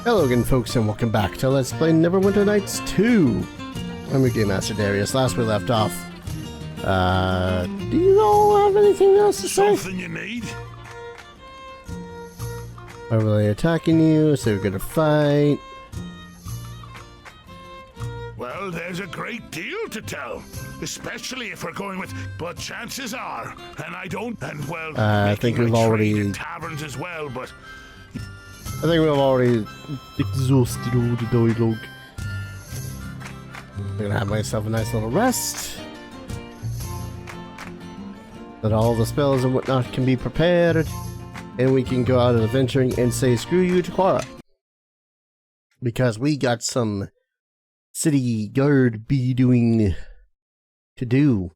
Hello again, folks, and welcome back to Let's Play Neverwinter Nights 2. I'm your Game Master Darius. Last we left off, do you all have anything else to say? Something you need? Are they attacking you? So we're gonna fight. Well, there's a great deal to tell, especially if we're going with. But chances are, and I don't, and well, I think we've already in taverns as well. But I think we've already exhausted all the dialogue. I'm gonna have myself a nice little rest. That all the spells and whatnot can be prepared. And we can go out adventuring and say screw you to Quara. Because we got some city guard be doing to do.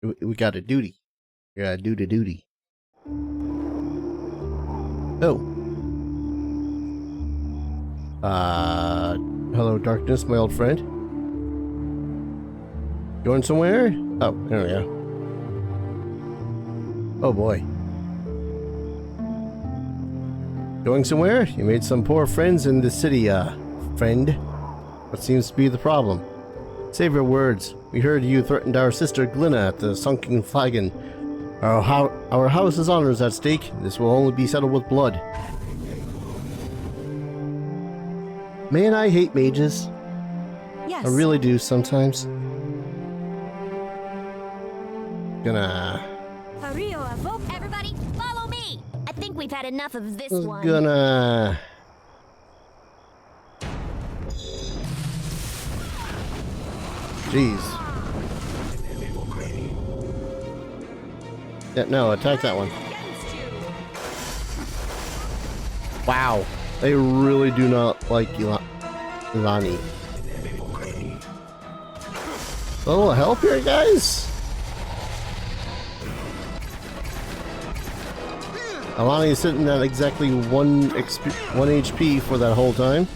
We got a duty. We gotta do the duty. Oh. Hello darkness, my old friend. Going somewhere? Oh, there we go. Oh boy. Going somewhere? You made some poor friends in the city, friend. What seems to be the problem? Save your words. We heard you threatened our sister Glenna at the Sunken Flagon. Our house's honor is at stake. This will only be settled with blood. Man, I hate mages. Yes. I really do sometimes. Gonna... Everybody, follow me! I think we've had enough of this one. Gonna... Jeez. Yeah, no, attack that one. Wow. They really do not like Ilani. A little help here, guys? Alani is sitting at exactly 1 HP for that whole time.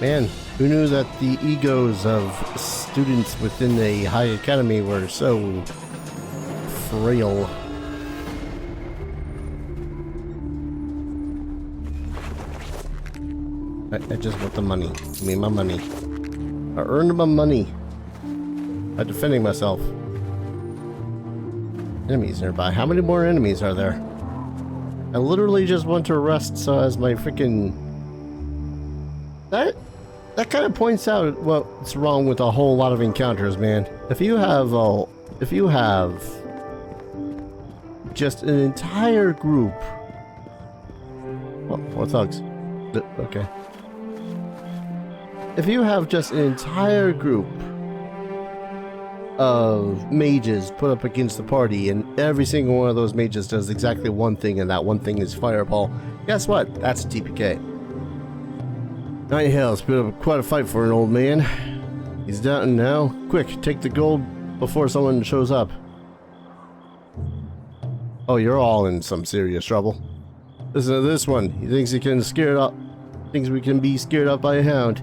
Man, who knew that the egos of students within the high academy were so frail? I just want the money. Give me my money. I earned my money by defending myself. Enemies nearby. How many more enemies are there? I literally just want to rest so as my freaking... That kind of points out what's wrong with a whole lot of encounters, man. If you have just an entire group... Oh, 4 thugs. Okay. If you have just an entire group of mages put up against the party and every single one of those mages does exactly one thing and that one thing is fireball, guess what? That's a TPK. Nine hell, it's been quite a fight for an old man. He's down now. Quick, take the gold before someone shows up. Oh, you're all in some serious trouble. Listen to this one. He thinks he can thinks we can be scared up by a hound.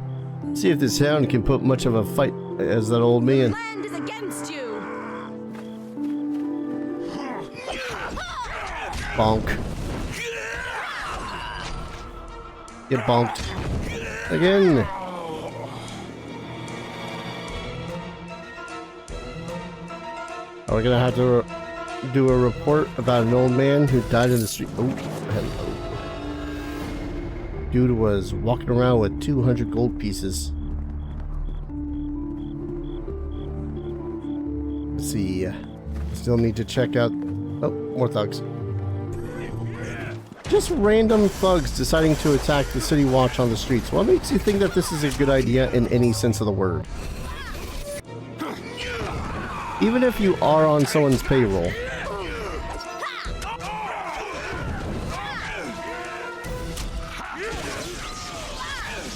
See if this hound can put much of a fight as that old man. The land is against you. Bonk. Get bonked. Again. Are we gonna have to do a report about an old man who died in the street? Oh, hello. Dude was walking around with 200 gold pieces. Let's see. Still need to check out... Oh, more thugs. Just random thugs deciding to attack the city watch on the streets. What makes you think that this is a good idea in any sense of the word? Even if you are on someone's payroll.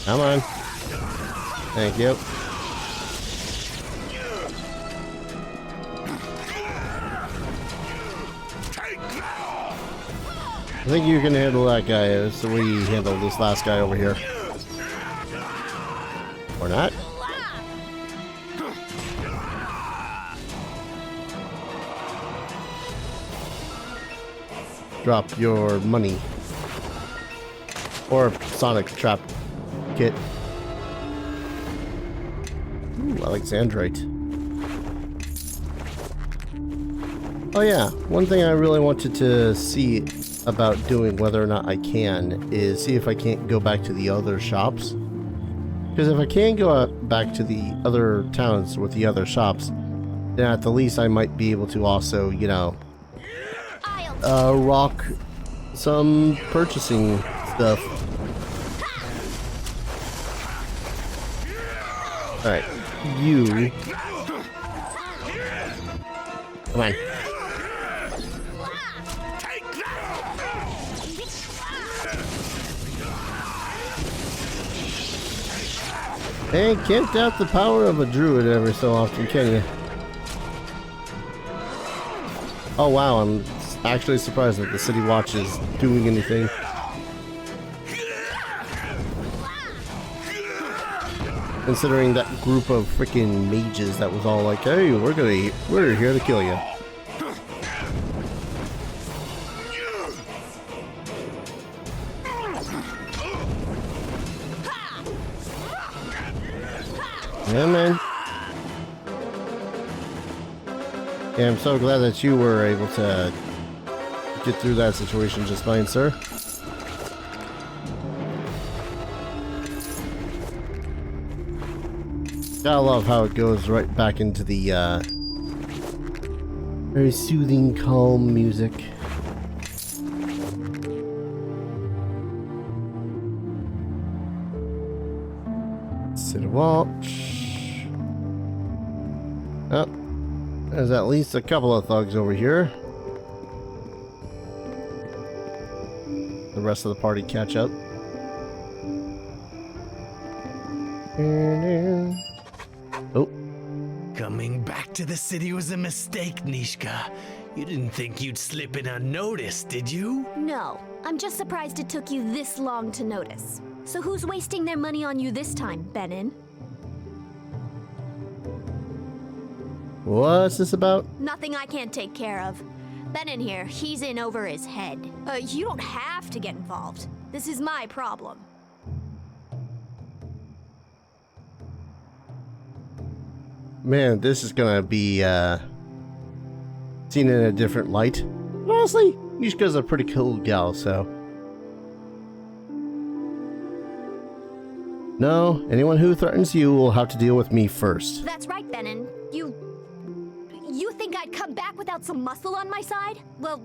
Come on. Thank you. I think you can handle that guy. That's the way you handle this last guy over here. Or not. Drop your money. Or Sonic Trap Kit. Ooh, Alexandrite. Oh yeah, one thing I really wanted to see about doing, whether or not I can, is see if I can't go back to the other shops. Because if I can go back to the other towns with the other shops, then at the least I might be able to also, you know, rock some purchasing stuff. Alright, you... Come on. Hey, can't doubt the power of a druid every so often, can you? Oh wow, I'm actually surprised that the City Watch is doing anything. Considering that group of freaking mages that was all like, hey, we're here to kill you. Yeah, man. Yeah, I'm so glad that you were able to get through that situation just fine, sir. Gotta love how it goes right back into the very soothing, calm music. City Watch. Oh, there's at least a couple of thugs over here. The rest of the party catch up. Oh. Coming back to the city was a mistake, Nishka. You didn't think you'd slip in unnoticed, did you? No, I'm just surprised it took you this long to notice. So who's wasting their money on you this time, Benin? What's this about? Nothing I can't take care of. Benin here, he's in over his head. You don't have to get involved. This is my problem. Man, this is gonna be seen in a different light. Honestly, Nishka's a pretty cool gal, so. No, anyone who threatens you will have to deal with me first. That's right, Benin. You think I'd come back without some muscle on my side? Well,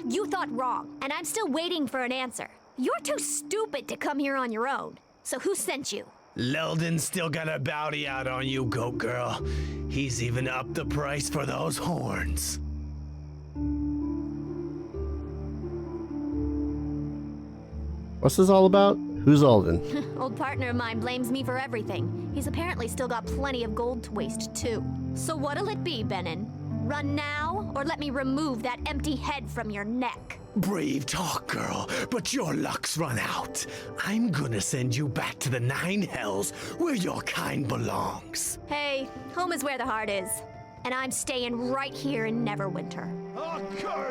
you thought wrong, and I'm still waiting for an answer. You're too stupid to come here on your own. So who sent you? Leldon's still got a bounty out on you, Goat Girl. He's even upped the price for those horns. What's this all about? Who's Alden? Old partner of mine blames me for everything. He's apparently still got plenty of gold to waste, too. So what'll it be, Benin? Run now, or let me remove that empty head from your neck? Brave talk, girl, but your luck's run out. I'm gonna send you back to the Nine Hells, where your kind belongs. Hey, home is where the heart is. And I'm staying right here in Neverwinter.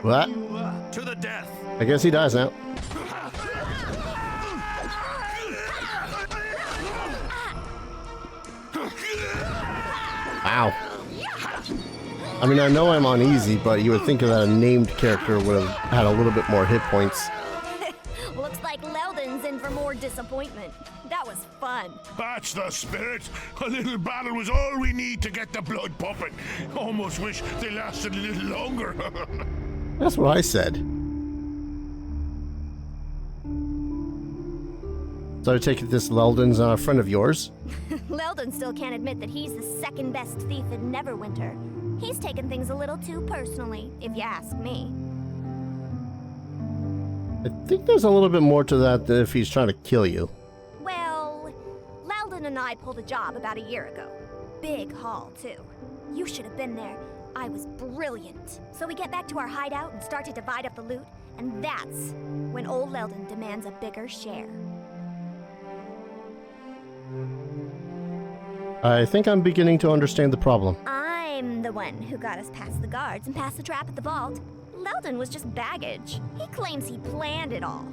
What? To the death. I guess he dies now. Wow. I mean, I know I'm on easy, but you would think that a named character would have had a little bit more hit points. Looks like Leldon's in for more disappointment. That was fun. That's the spirit. A little battle was all we need to get the blood pumping. Almost wish they lasted a little longer. That's what I said. So I take it this Leldon's a friend of yours? Leldon still can't admit that he's the second best thief in Neverwinter. He's taken things a little too personally, if you ask me. I think there's a little bit more to that than if he's trying to kill you. Well, Leldon and I pulled a job about a year ago. Big haul, too. You should have been there. I was brilliant. So we get back to our hideout and start to divide up the loot, and that's when old Leldon demands a bigger share. I think I'm beginning to understand the problem. I'm the one who got us past the guards and past the trap at the vault. Leldon was just baggage. He claims he planned it all.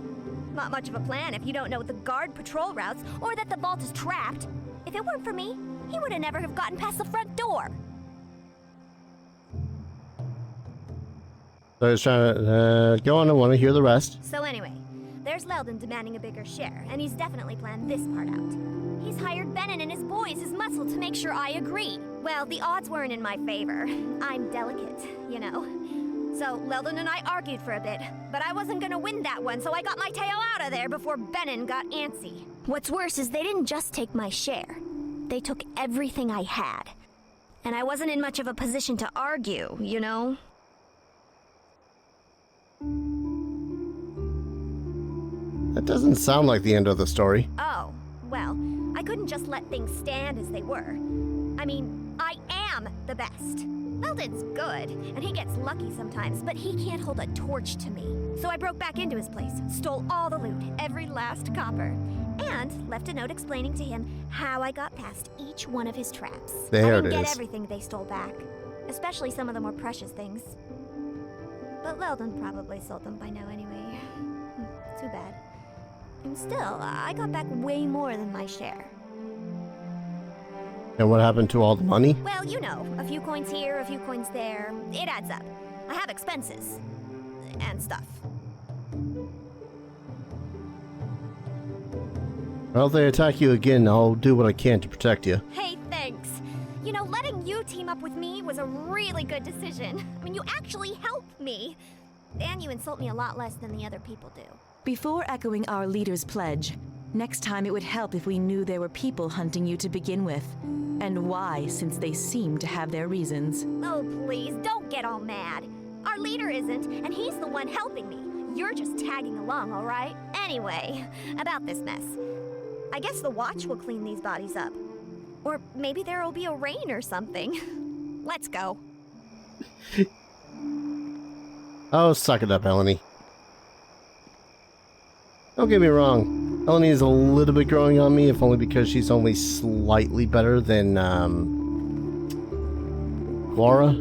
Not much of a plan if you don't know the guard patrol routes or that the vault is trapped. If it weren't for me, he would have never have gotten past the front door. So I was trying to go on. I want to hear the rest. So anyway, there's Leldon demanding a bigger share, and he's definitely planned this part out. He's hired Benin and his boys as muscle to make sure I agree. Well, the odds weren't in my favor. I'm delicate, you know. So Leldon and I argued for a bit, but I wasn't gonna win that one, so I got my tail out of there before Benin got antsy. What's worse is they didn't just take my share. They took everything I had. And I wasn't in much of a position to argue, you know? That doesn't sound like the end of the story. Oh, well, I couldn't just let things stand as they were. I mean, I am the best. Leldon's good, and he gets lucky sometimes, but he can't hold a torch to me. So I broke back into his place, stole all the loot, every last copper, and left a note explaining to him how I got past each one of his traps. There I it didn't is. get everything they stole back, especially some of the more precious things. But Leldon probably sold them by now anyway. Too bad. And still, I got back way more than my share. And what happened to all the money? Well, you know, a few coins here, a few coins there. It adds up. I have expenses. And stuff. Well, if they attack you again, I'll do what I can to protect you. Hey, thanks. You know, letting you team up with me was a really good decision. I mean, you actually help me. And you insult me a lot less than the other people do. Before echoing our leader's pledge, next time it would help if we knew there were people hunting you to begin with. And why, since they seem to have their reasons. Oh, please, don't get all mad. Our leader isn't, and he's the one helping me. You're just tagging along, all right? Anyway, about this mess. I guess the watch will clean these bodies up. Or maybe there will be a rain or something. Let's go. Oh, suck it up, Eleni. Don't get me wrong. Eleni is a little bit growing on me, if only because she's only slightly better than, Laura.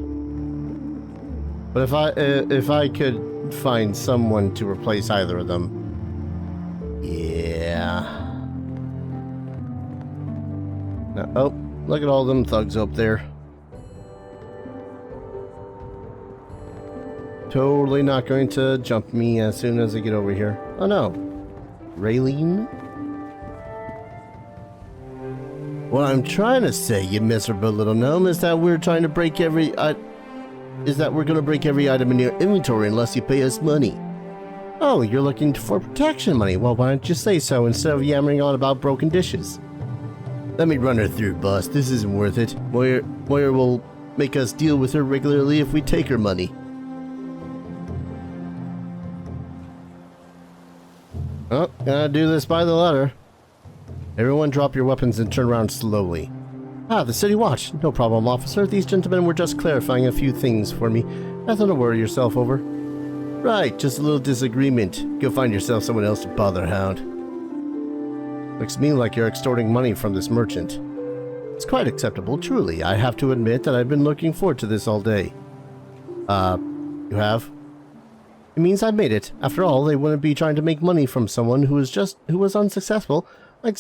But if I could find someone to replace either of them, yeah. Now, oh, look at all them thugs up there. Totally not going to jump me as soon as I get over here. Oh no. Raylene? What I'm trying to say, you miserable little gnome, is that we're trying to break every we're gonna break every item in your inventory unless you pay us money. Oh, you're looking for protection money. Well, why don't you say so instead of yammering on about broken dishes? Let me run her through, boss. This isn't worth it. Moyer will make us deal with her regularly if we take her money. Oh, gotta do this by the letter. Everyone drop your weapons and turn around slowly. Ah, the city watch. No problem, officer. These gentlemen were just clarifying a few things for me. Nothing to worry yourself over. Right, just a little disagreement. Go find yourself someone else to bother, Hound. Looks to me like you're extorting money from this merchant. It's quite acceptable, truly. I have to admit that I've been looking forward to this all day. You have? It means I made it. After all, they wouldn't be trying to make money from someone who was unsuccessful. I'd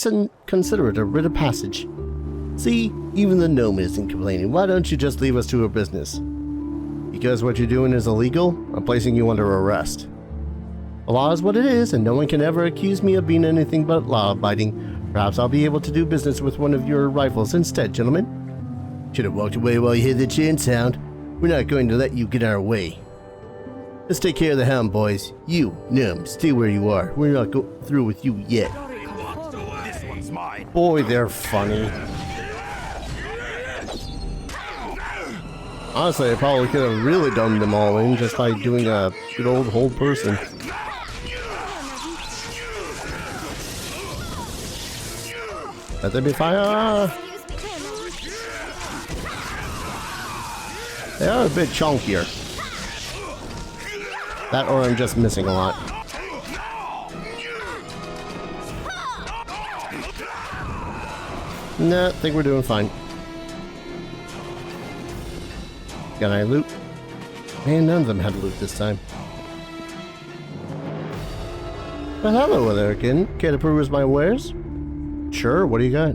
consider it a writ of passage. See, even the gnome isn't complaining. Why don't you just leave us to our business? Because what you're doing is illegal, I'm placing you under arrest. The law is what it is, and no one can ever accuse me of being anything but law-abiding. Perhaps I'll be able to do business with one of your rivals instead, gentlemen. Should have walked away while you had the chance, Hound. We're not going to let you get our way. Let's take care of the Hound, boys. You, Gnome, stay where you are. We're not through with you yet. This one's mine. Boy, they're funny. Honestly, I probably could have really done them all in just by doing a good old hold person. Let there be fire! They are a bit chunkier. That or I'm just missing a lot. Nah, I think we're doing fine. Got any loot? Man, none of them had loot this time. But hello there again. Care to peruse my wares? Sure, what do you got?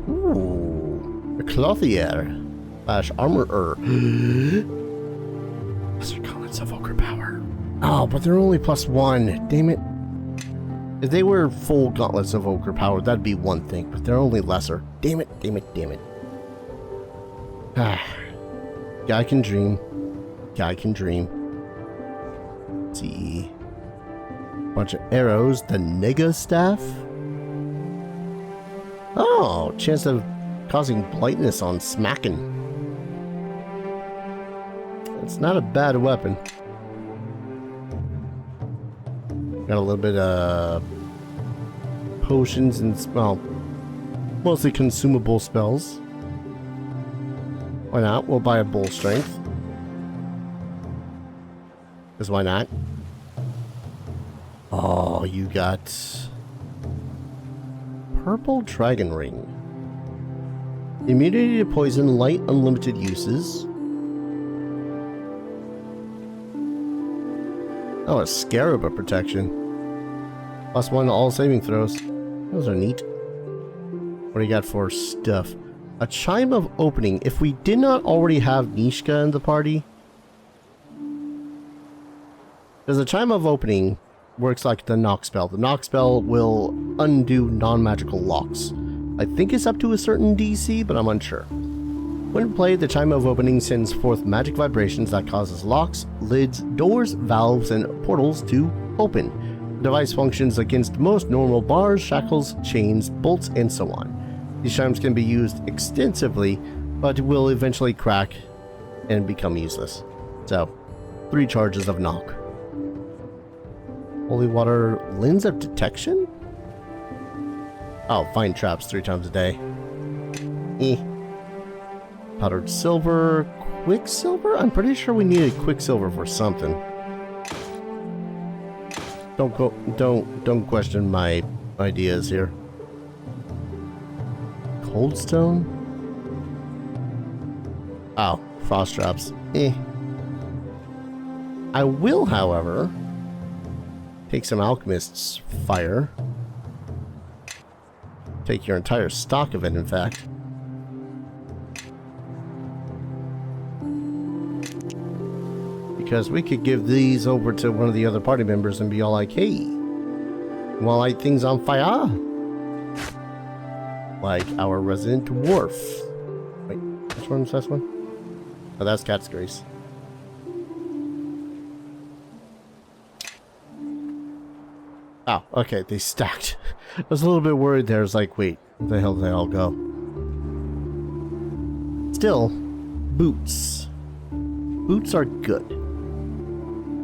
Ooh, a clothier / armorer. Lesser gauntlets of Ogre power. Oh, but they're only +1. Damn it. If they were full gauntlets of Ogre power, that'd be one thing, but they're only lesser. Damn it, damn it, damn it. Ah. Guy can dream. Guy can dream. Let's see. Bunch of arrows. The Nega staff. Oh, chance of causing blightness on smacking. It's not a bad weapon. Got a little bit of potions and, well, mostly consumable spells. Why not? We'll buy a bull strength. Because why not? Oh, you got purple dragon ring. Immunity to poison, light, unlimited uses. Oh, a scarab of protection. +1 to all saving throws. Those are neat. What do you got for stuff? A chime of opening. If we did not already have Nishka in the party, because the chime of opening works like the knock spell. The knock spell will undo non-magical locks. I think it's up to a certain DC, but I'm unsure. When played, the chime of opening sends forth magic vibrations that causes locks, lids, doors, valves, and portals to open. The device functions against most normal bars, shackles, chains, bolts, and so on. These chimes can be used extensively, but will eventually crack and become useless. So, 3 charges of knock. Holy water lens of detection? Oh, find traps 3 times a day. Powdered silver, quicksilver? I'm pretty sure we needed quicksilver for something. Don't question my ideas here. Coldstone? Oh, frost traps. I will, however, take some alchemist's fire. Take your entire stock of it, in fact. Because we could give these over to one of the other party members and be all like, hey, wanna light things on fire? Like our resident dwarf. Wait, which one's this one? Oh, that's Cat's Grace. Oh, okay, they stacked. I was a little bit worried there. I was like, wait, where the hell did they all go? Still, boots. Boots are good.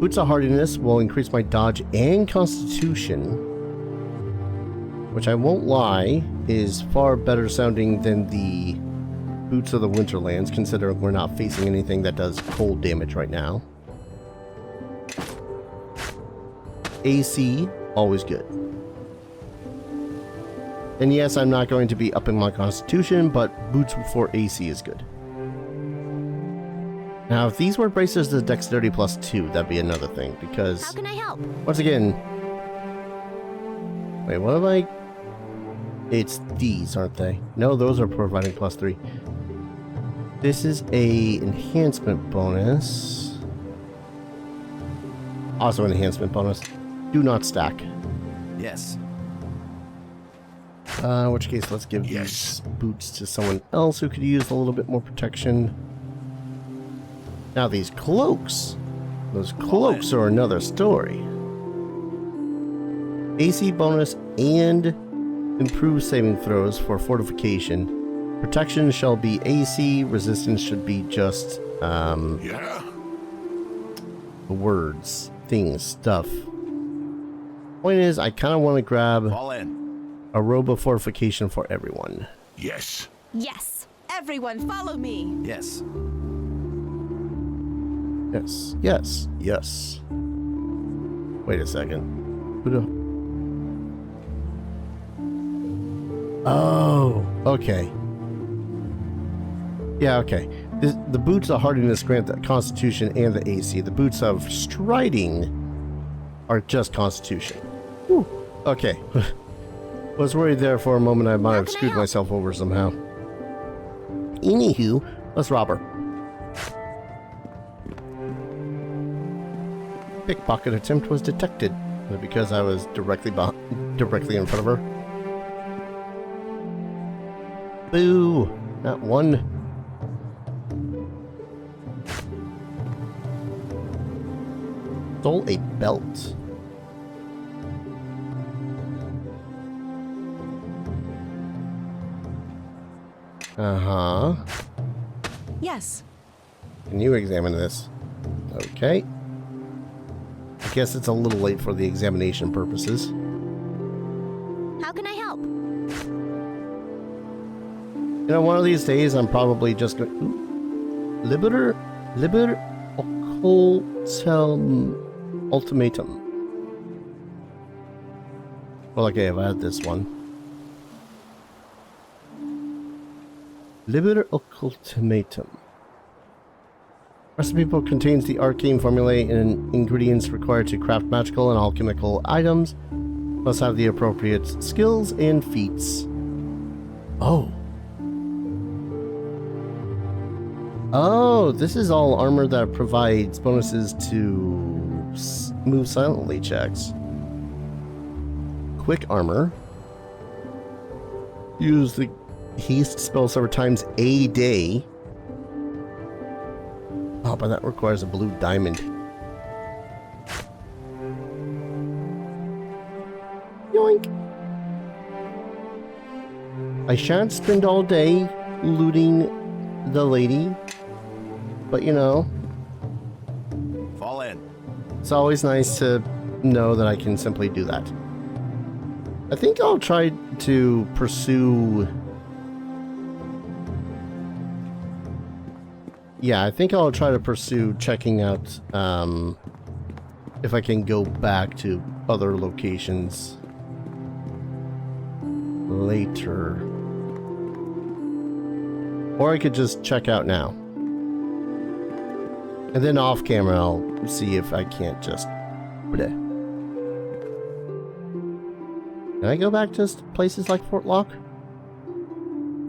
Boots of hardiness will increase my dodge and constitution, which I won't lie, is far better sounding than the boots of the Winterlands, considering we're not facing anything that does cold damage right now. AC, always good. And yes, I'm not going to be upping my constitution, but boots for AC is good. Now, if these were braces to dexterity +2, that'd be another thing, because... How can I help? Once again... Wait, what am I... It's these, aren't they? No, those are providing +3. This is a enhancement bonus. Also an enhancement bonus. Do not stack. Yes. In which case, let's give these boots to someone else who could use a little bit more protection. Now these cloaks. Those cloaks are another story. AC bonus and improved saving throws for fortification. Protection shall be AC. Resistance should be just, Yeah? words, things, stuff. Point is, I kind of want to grab All in. a robe of fortification for everyone. Yes. Yes! Everyone, follow me! Yes. Yes, yes, yes. Wait a second. Who Oh, okay. Yeah, okay. The boots of hardiness grant the Constitution and the AC. The boots of striding are just Constitution. Whew. Okay. Was worried there for a moment I might have screwed myself over somehow. Anywho, let's rob her. Pickpocket attempt was detected because I was directly in front of her. Boo! Not one. Stole a belt. Uh-huh. Yes. Can you examine this? Okay. I guess it's a little late for the examination purposes. How can I help? You know, one of these days I'm probably just going... Liber occultum ultimatum. Well, okay, I've had this one. Liber occultimatum. Recipe book contains the arcane formulae and ingredients required to craft magical and alchemical items. Must have the appropriate skills and feats. Oh. Oh, this is all armor that provides bonuses to move silently checks. Quick armor. Use the haste spell several times a day. Oh, but that requires a blue diamond. Yoink! I shan't spend all day looting the lady, but you know, Fall in. it's always nice to know that I can simply do that. I think I'll try to pursue... Yeah, I think I'll try to pursue checking out if I can go back to other locations later. Or I could just check out now. And then off camera I'll see if I can't just... Bleh. Can I go back to places like Fort Locke?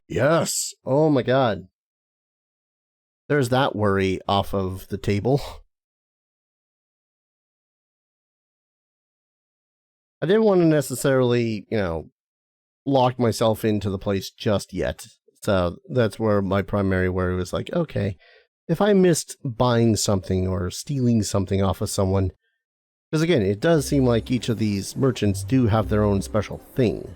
Yes! Oh my god. There's that worry off of the table. I didn't want to necessarily, you know, lock myself into the place just yet. So that's where my primary worry was like, okay, if I missed buying something or stealing something off of someone, because again, it does seem like each of these merchants do have their own special thing.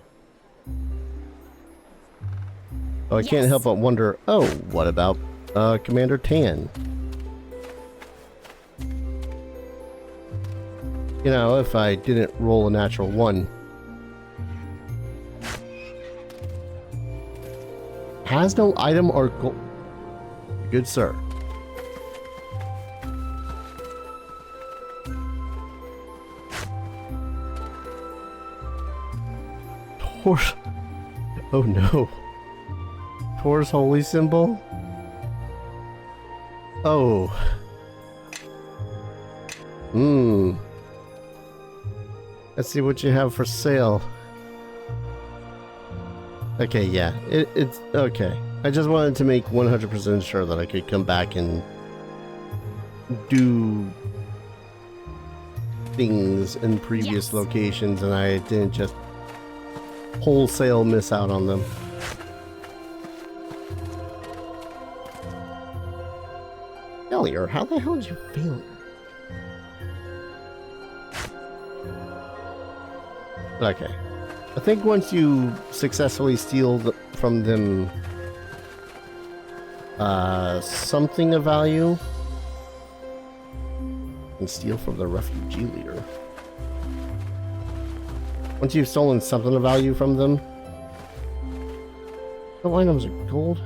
So I can't help but wonder, oh, what about Commander Tan? You know, if I didn't roll a natural 1. Has no item or gold. Good sir. Tor's... Oh no. Tor's holy symbol? Oh. Let's see what you have for sale. Okay, yeah. It's okay. I just wanted to make 100% sure that I could come back and do things in previous locations and I didn't just wholesale miss out on them. Failure? How the hell did you fail? Okay. I think once you successfully steal from them something of value, and steal from the refugee leader. Once you've stolen something of value from them, no items are gold.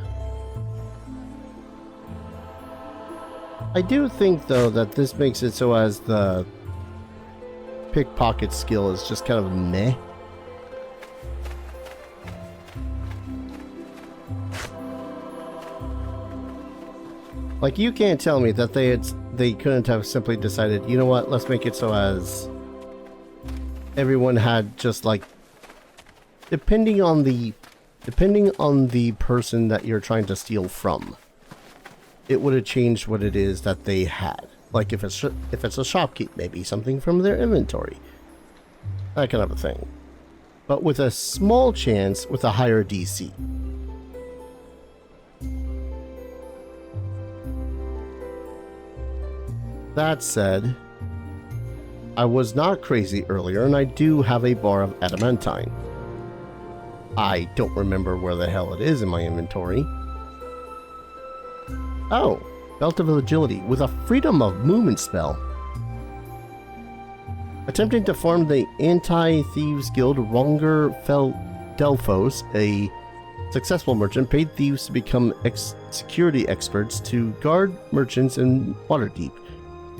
I do think, though, that this makes it so as the pickpocket skill is just kind of meh. Like, you can't tell me that they couldn't have simply decided, you know what, let's make it so as everyone had just like, depending on the person that you're trying to steal from, it would have changed what it is that they had. Like if it's a shopkeep, maybe something from their inventory, that kind of a thing. But with a small chance with a higher DC. That said, I was not crazy earlier, and I do have a bar of adamantine. I don't remember where the hell it is in my inventory. Oh, Belt of Agility with a freedom of movement spell. Attempting to form the Anti-Thieves Guild, Ronger Delphos, a successful merchant, paid thieves to become security experts to guard merchants in Waterdeep.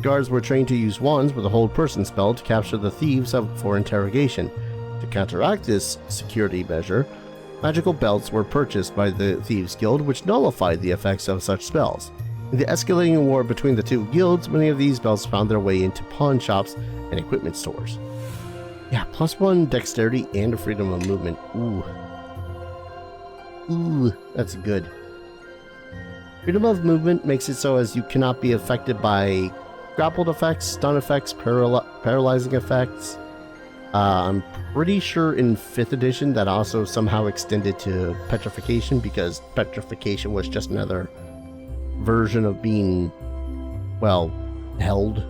Guards were trained to use wands with a hold person spell to capture the thieves for interrogation. To counteract this security measure, magical belts were purchased by the Thieves Guild, which nullified the effects of such spells. In the escalating war between the two guilds, many of these belts found their way into pawn shops and equipment stores. Yeah, +1 dexterity and a freedom of movement. Ooh, that's good. Freedom of movement makes it so as you cannot be affected by grappled effects, stun effects, paralyzing effects. I'm pretty sure in 5th edition that also somehow extended to petrification, because petrification was just another version of being, well, held,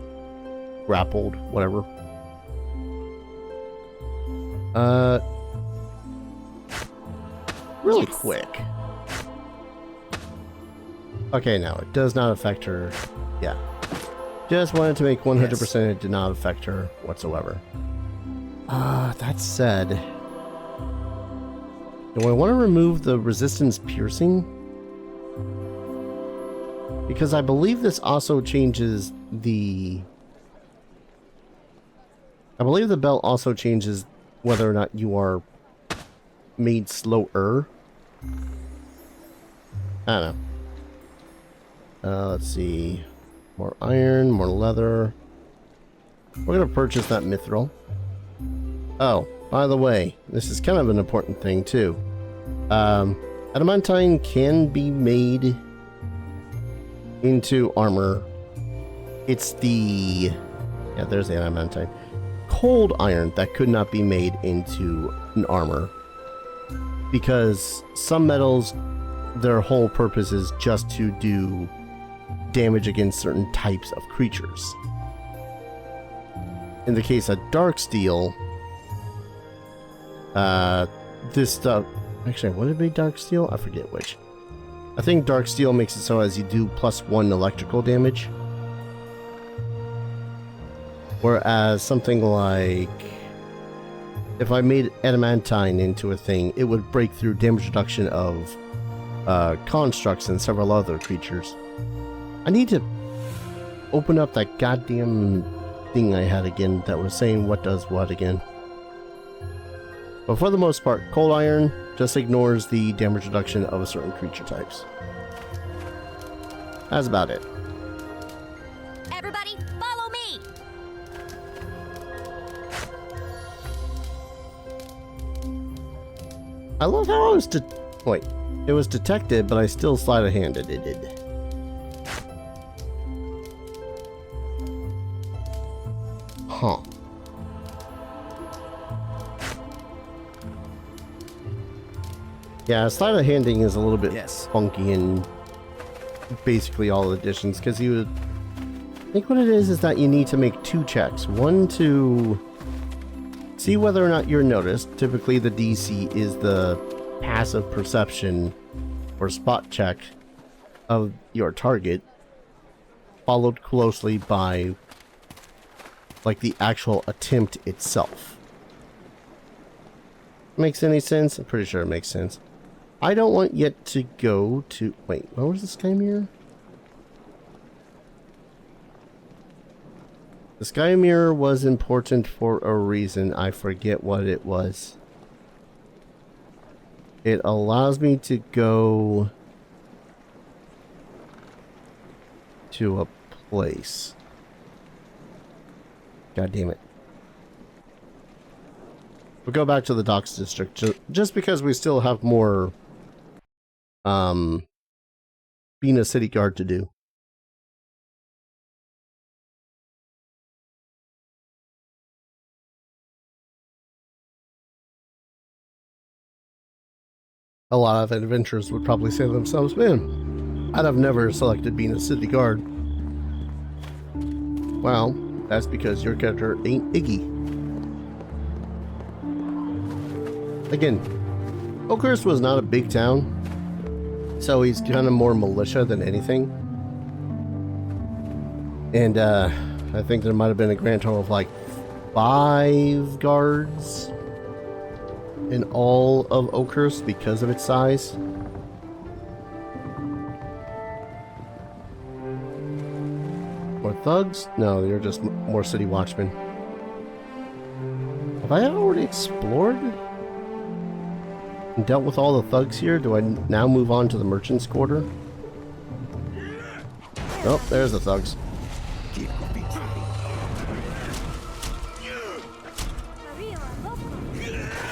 grappled, whatever. Really Yes. quick. Okay, no, it does not affect her. Yeah. Just wanted to make 100% it did not affect her whatsoever. That said, do I want to remove the resistance piercing? Because I believe this also changes the... I believe the belt also changes whether or not you are made slower. I don't know. Let's see. More iron, more leather. We're going to purchase that mithril. Oh, by the way, this is kind of an important thing too. Adamantine can be made into armor. It's the... yeah, there's the adamantine. Cold iron that could not be made into an armor. Because some metals, their whole purpose is just to do damage against certain types of creatures. In the case of dark steel, this stuff... actually, would it be dark steel? I forget which. I think dark steel makes it so as you do +1 electrical damage. Whereas something like... if I made adamantine into a thing, it would break through damage reduction of constructs and several other creatures. I need to open up that goddamn thing I had again that was saying what does what again. But for the most part, cold iron just ignores the damage reduction of a certain creature types. That's about it. Everybody, follow me! I love how I was wait, it was detected, but I still sleight-of-handed it. Huh. Yeah, sleight-of-handing is a little bit funky in basically all editions, because you would... I think what it is that you need to make 2 checks. One to see whether or not you're noticed. Typically the DC is the passive perception or spot check of your target, followed closely by like the actual attempt itself. Makes any sense? I'm pretty sure it makes sense. I don't want yet to go to... wait, where was the sky mirror? The sky mirror was important for a reason. I forget what it was. It allows me to go... to a place. God damn it. We'll go back to the docks district just because we still have more being a city guard to do. A lot of adventurers would probably say to themselves, man, I'd have never selected being a city guard. Well, that's because your character ain't Iggy. Again, Oakhurst was not a big town, so he's kind of more militia than anything. And I think there might have been a grand total of like 5 guards in all of Oakhurst because of its size. More thugs? No, you're just more city watchmen. Have I already explored and dealt with all the thugs here? Do I now move on to the merchant's quarter? Oh, there's the thugs.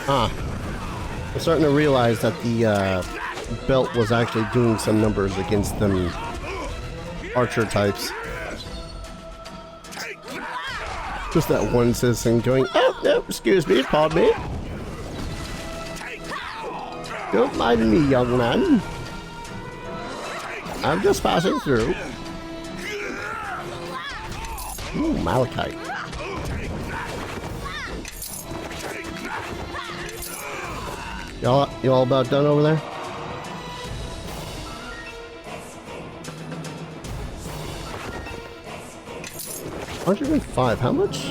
Ah, I'm starting to realize that the belt was actually doing some numbers against them archer types. Just that one citizen going, oh, no, excuse me, pardon me. Don't mind me, young man. I'm just passing through. Ooh, malachite. You all about done over there? $105, how much?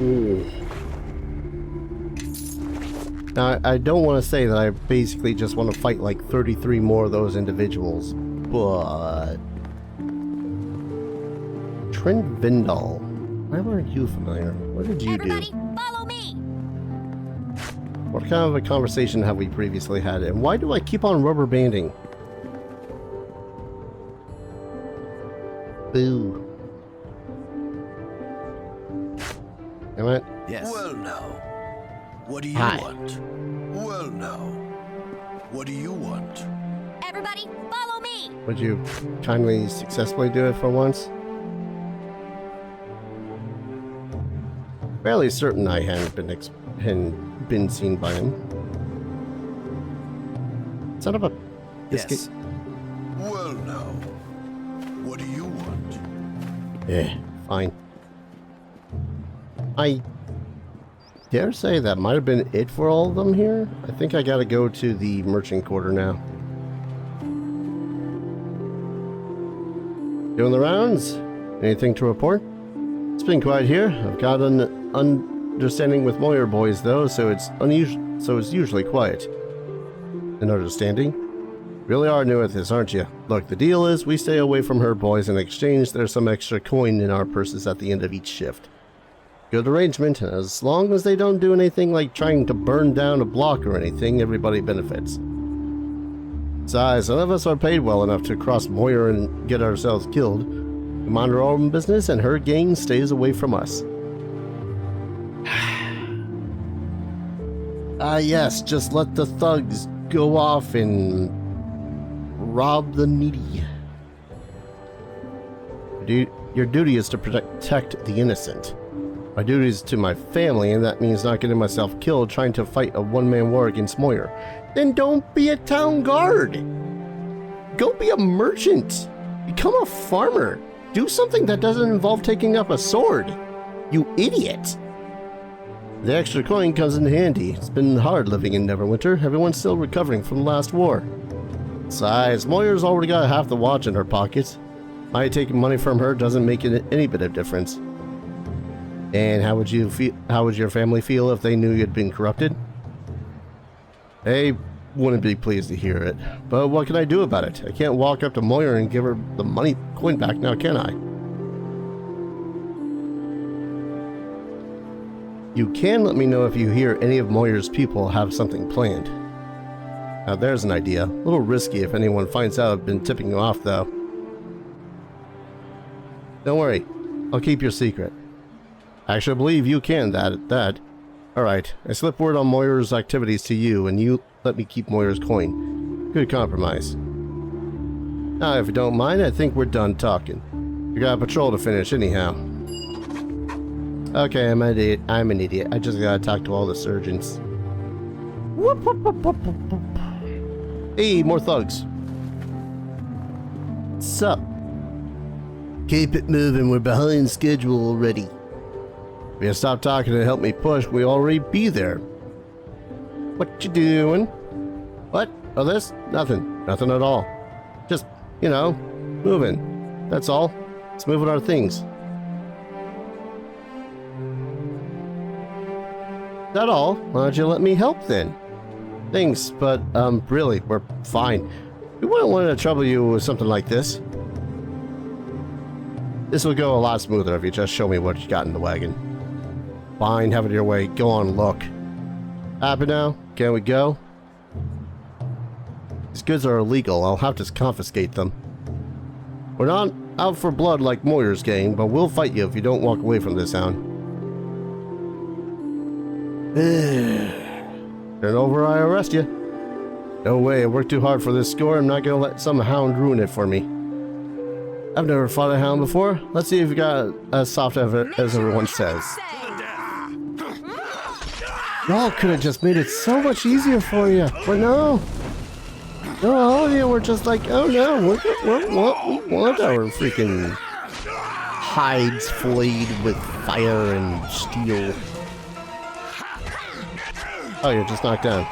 Ooh. Now, I don't want to say that I basically just want to fight like 33 more of those individuals, but... Trent Vindal. Why weren't you familiar? What did you do? Follow me! What kind of a conversation have we previously had, and why do I keep on rubber banding? Boo. Am I? Yes. Well, now. What do you Hi. want? Well, now. What do you want? Everybody, follow me! Would you kindly successfully do it for once? Fairly certain I hadn't been seen by him. Son of a biscuit. Yes. Well, now. What do you want? Yeah, fine. I dare say that might have been it for all of them here. I think I gotta go to the merchant quarter now. Doing the rounds? Anything to report? It's been quiet here. I've got an understanding with Moyer boys though, so it's usually quiet. An understanding? Really are new at this, aren't you? Look, the deal is we stay away from her boys. In exchange, there's some extra coin in our purses at the end of each shift. Good arrangement. As long as they don't do anything like trying to burn down a block or anything, everybody benefits. Besides, none of us are paid well enough to cross Moyer and get ourselves killed. We mind our own business, and her gang stays away from us. Yes, just let the thugs go off and rob the needy. Your duty is to protect the innocent. My duty is to my family, and that means not getting myself killed trying to fight a one-man war against Moyer. Then don't be a town guard. Go be a merchant. Become a farmer. Do something that doesn't involve taking up a sword. You idiot. The extra coin comes in handy. It's been hard living in Neverwinter. Everyone's still recovering from the last war. Besides, Moyer's already got half the watch in her pockets. My taking money from her doesn't make it any bit of difference. And how would your family feel if they knew you'd been corrupted? They wouldn't be pleased to hear it. But what can I do about it? I can't walk up to Moyer and give her the money coin back now, can I? You can let me know if you hear any of Moyer's people have something planned. Now there's an idea. A little risky if anyone finds out I've been tipping you off, though. Don't worry. I'll keep your secret. I actually believe you can that. Alright, I slip word on Moira's activities to you, and you let me keep Moira's coin. Good compromise. Now, if you don't mind, I think we're done talking. We got a patrol to finish anyhow. Okay, I'm an idiot. I just gotta talk to all the surgeons. Whoop, whoop, whoop, whoop, whoop, whoop. Hey, more thugs. Sup? Keep it moving, we're behind schedule already. If you stop talking and help me push, we'll already be there. What you doing? What? Oh, this? Nothing. Nothing at all. Just, you know, moving. That's all. Let's move our things. Is that all? Why don't you let me help then? Thanks, but, really, we're fine. We wouldn't want to trouble you with something like this. This will go a lot smoother if you just show me what you got in the wagon. Fine, have it your way. Go on, look. Happy now? Can we go? These goods are illegal. I'll have to confiscate them. We're not out for blood like Moira's gang, but we'll fight you if you don't walk away from this hound. Turn over, I arrest you. No way, I worked too hard for this score. I'm not gonna let some hound ruin it for me. I've never fought a hound before. Let's see if you got as soft as everyone says. Y'all could have just made it so much easier for you. But no, all of you were just like, oh no, we want our freaking hides flayed with fire and steel. Oh, you're just knocked down.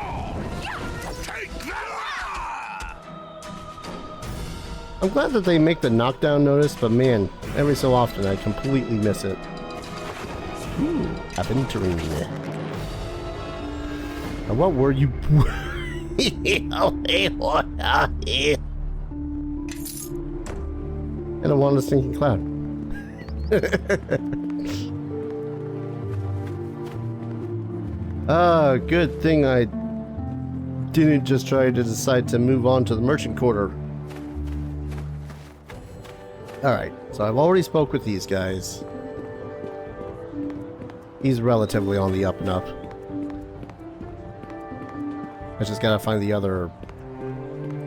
I'm glad that they make the knockdown notice, but man, every so often I completely miss it. Ooh, adventuring. Now what were you? And I want a stinking cloud. Good thing I didn't just try to decide to move on to the merchant quarter. Alright, so I've already spoke with these guys. He's relatively on the up and up. I just gotta find the other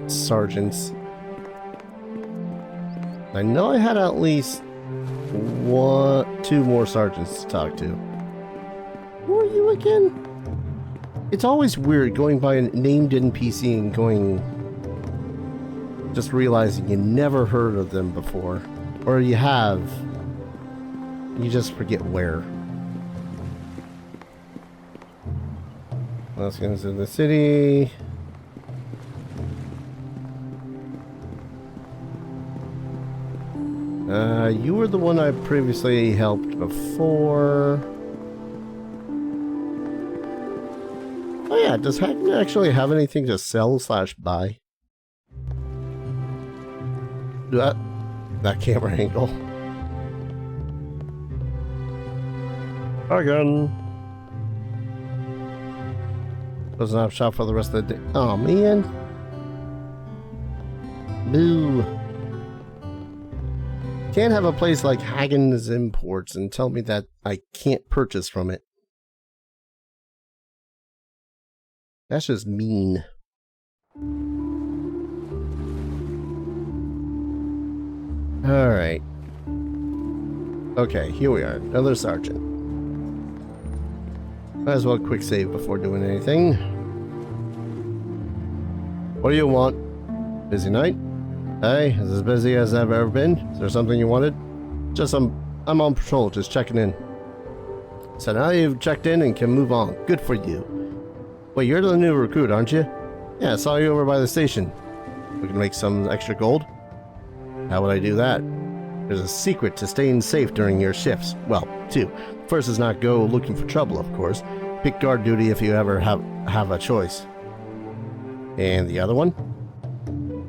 sergeants. I know I had at least two more sergeants to talk to. Who are you again? It's always weird going by a named NPC and just realizing you never heard of them before. Or you have. You just forget where. Let's get into the city. You were the one I previously helped before. Oh yeah, does Hackman actually have anything to sell / buy? That camera angle. Again. Doesn't have shop for the rest of the day. Oh man. Boo. Can't have a place like Hagen's Imports and tell me that I can't purchase from it. That's just mean. Alright. Okay, here we are. Another sergeant. Might as well quick save before doing anything. What do you want? Busy night? Hey, is as busy as I've ever been? Is there something you wanted? Just I'm on patrol, just checking in. So now you've checked in and can move on. Good for you. Wait, you're the new recruit, aren't you? Yeah, I saw you over by the station. We can make some extra gold. How would I do that? There's a secret to staying safe during your shifts. Well, two. First is not go looking for trouble, of course. Pick guard duty if you ever have a choice. And the other one?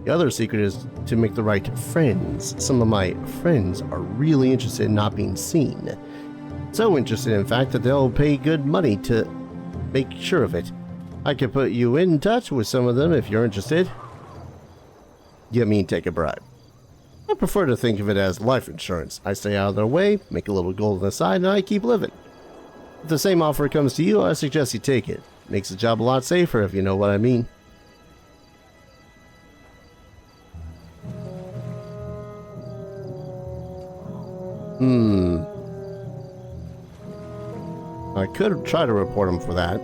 The other secret is to make the right friends. Some of my friends are really interested in not being seen. So interested, in fact, that they'll pay good money to make sure of it. I could put you in touch with some of them if you're interested. You mean take a bribe? I prefer to think of it as life insurance. I stay out of their way, make a little gold on the side, and I keep living. If the same offer comes to you, I suggest you take it. Makes the job a lot safer, if you know what I mean. I could try to report him for that.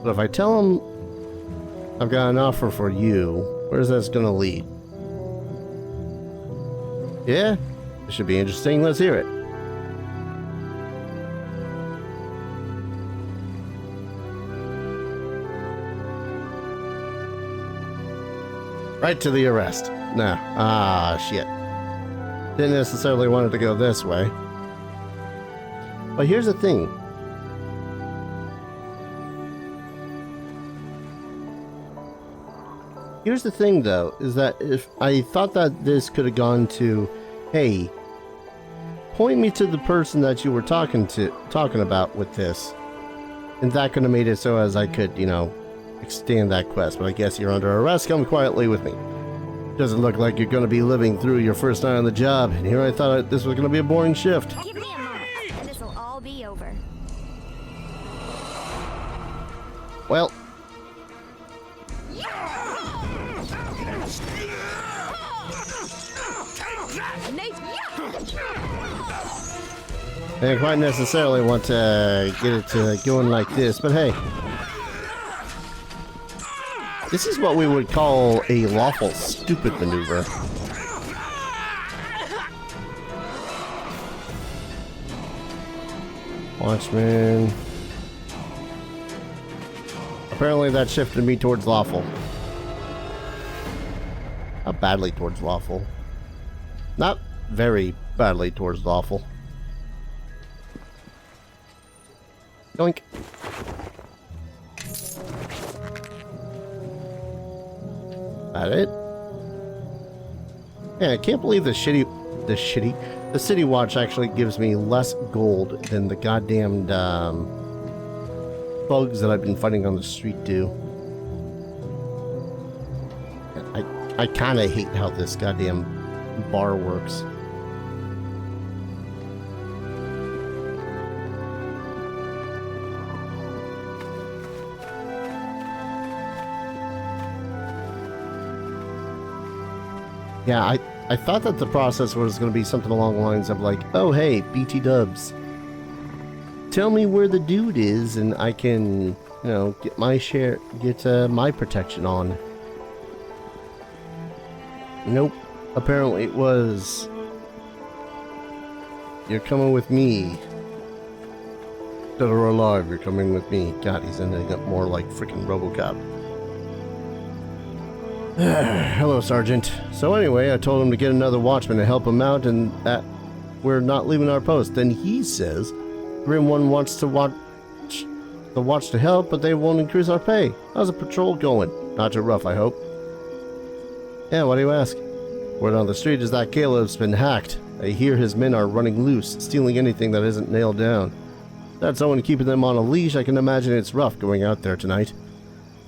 But if I tell him I've got an offer for you, where's that gonna lead? Yeah? It should be interesting. Let's hear it. Right to the arrest. Nah. Ah, shit. Didn't necessarily want it to go this way. But here's the thing. Here's the thing, though, is that if I thought that this could have gone to, hey, point me to the person that you were talking about with this, and that could have made it so as I could, you know, extend that quest. But I guess you're under arrest. Come quietly with me. Doesn't look like you're going to be living through your first night on the job. And here I thought this was going to be a boring shift. Give me a moment, and this'll all be over. Well, I didn't quite necessarily want to get it going like this, but hey. This is what we would call a lawful stupid maneuver. Watchman. Apparently that shifted me towards lawful. Not badly towards lawful. Not very badly towards lawful. Yoink. That it? Yeah, I can't believe the City Watch actually gives me less gold than the goddamned bugs that I've been fighting on the street do. I kind of hate how this goddamn bar works. Yeah, I thought that the process was going to be something along the lines of like, oh hey, BT dubs, tell me where the dude is and I can, you know, get my share, get my protection on. Nope. Apparently it was, you're coming with me. Dead or alive, you're coming with me. God, he's ending up more like freaking RoboCop. Hello, Sergeant. So anyway, I told him to get another watchman to help him out and that we're not leaving our post. Then he says, Grim One wants to watch to help, but they won't increase our pay. How's the patrol going? Not too rough, I hope. Yeah, why do you ask? Word on the street is that Caleb's been hacked. I hear his men are running loose, stealing anything that isn't nailed down. That's someone keeping them on a leash. I can imagine it's rough going out there tonight.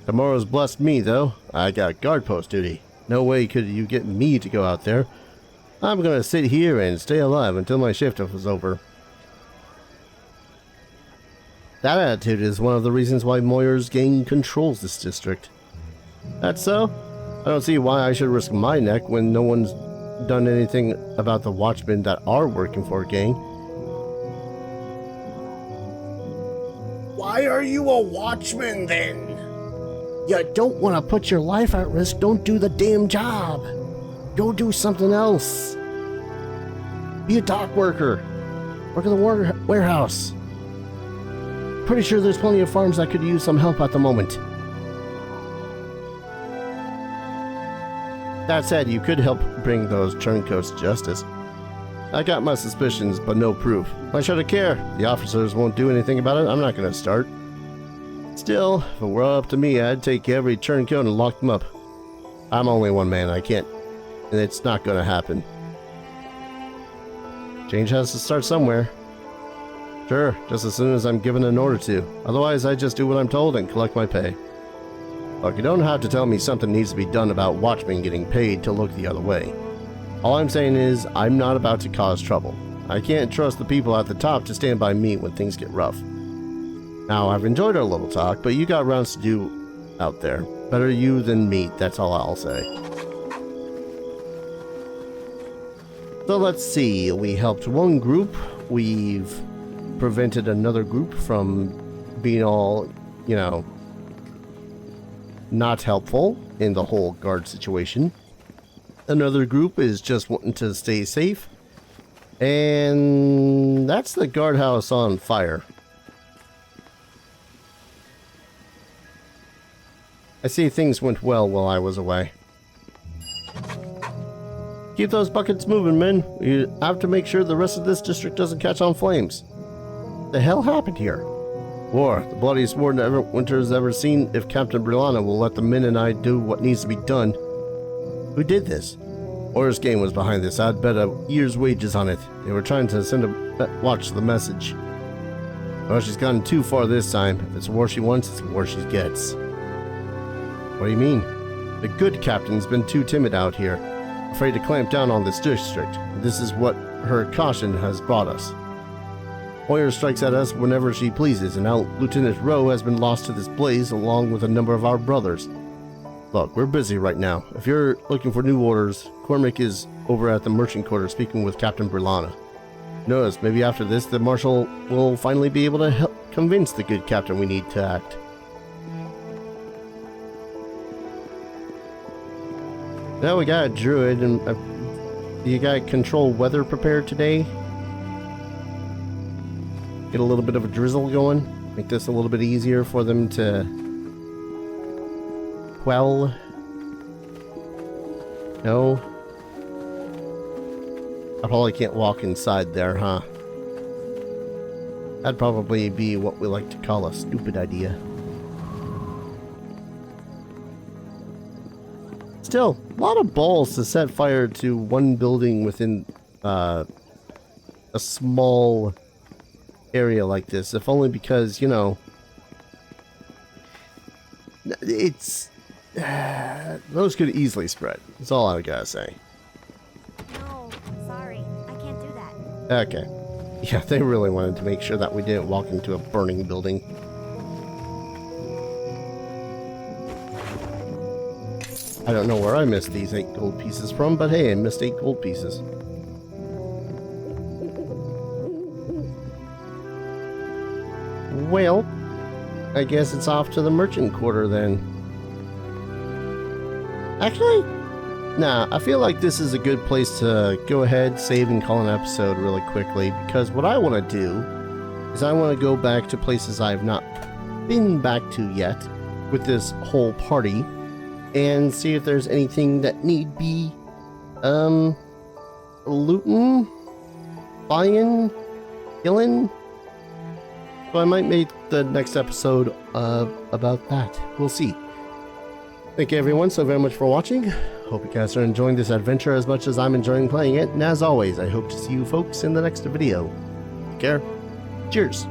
Tomorrow's blessed me, though. I got guard post duty. No way could you get me to go out there. I'm gonna sit here and stay alive until my shift is over. That attitude is one of the reasons why Moyer's gang controls this district. That's so? I don't see why I should risk my neck when no one's done anything about the watchmen that are working for a gang. Why are you a watchman then? You don't want to put your life at risk, don't do the damn job. Go do something else. Be a dock worker. Work in the warehouse. Pretty sure there's plenty of farms that could use some help at the moment. That said, you could help bring those turncoats to justice. I got my suspicions, but no proof. Why should I care? The officers won't do anything about it. I'm not going to start. Still, if it were up to me, I'd take every turncoat and lock them up. I'm only one man. I can't. And it's not going to happen. Change has to start somewhere. Sure, just as soon as I'm given an order to. Otherwise, I just do what I'm told and collect my pay. Look, you don't have to tell me something needs to be done about watchmen getting paid to look the other way. All I'm saying is, I'm not about to cause trouble. I can't trust the people at the top to stand by me when things get rough. Now, I've enjoyed our little talk, but you got rounds to do out there. Better you than me, that's all I'll say. So let's see, we helped one group, we've prevented another group from being all, you know, not helpful in the whole guard situation. Another group is just wanting to stay safe. And that's the guardhouse on fire. I see things went well while I was away. Keep those buckets moving, men. You have to make sure the rest of this district doesn't catch on flames. What the hell happened here? War, the bloodiest war Neverwinter's ever seen. If Captain Brianna will let the men and I do what needs to be done. Who did this? Orr's game was behind this. I'd bet a year's wages on it. They were trying to send a watch the message. Well, she's gotten too far this time. If it's a war she wants, it's a war she gets. What do you mean? The good captain's been too timid out here, afraid to clamp down on this district. This is what her caution has brought us. Orr strikes at us whenever she pleases, and now Lieutenant Rowe has been lost to this blaze along with a number of our brothers. Look, we're busy right now. If you're looking for new orders, Cormac is over at the merchant quarter speaking with Captain Brianna. Notice, maybe after this, the Marshal will finally be able to help convince the good captain we need to act. Now we got a druid, and you got control weather prepared today. Get a little bit of a drizzle going. Make this a little bit easier for them to quell. No. I probably can't walk inside there, huh? That'd probably be what we like to call a stupid idea. Still, a lot of balls to set fire to one building within a small area like this, if only because, you know, it's those could easily spread. That's all I gotta say. No, sorry. I can't do that. Okay. Yeah, they really wanted to make sure that we didn't walk into a burning building. I don't know where I missed these 8 gold pieces from, but hey, I missed 8 gold pieces. Well, I guess it's off to the merchant quarter then. Actually, nah, I feel like this is a good place to go ahead, save, and call an episode really quickly, because what I want to do is I want to go back to places I've not been back to yet with this whole party and see if there's anything that need be looting, buying, killing. So I might make the next episode about that. We'll see. Thank you everyone so very much for watching. Hope you guys are enjoying this adventure as much as I'm enjoying playing it. And as always, I hope to see you folks in the next video. Take care. Cheers.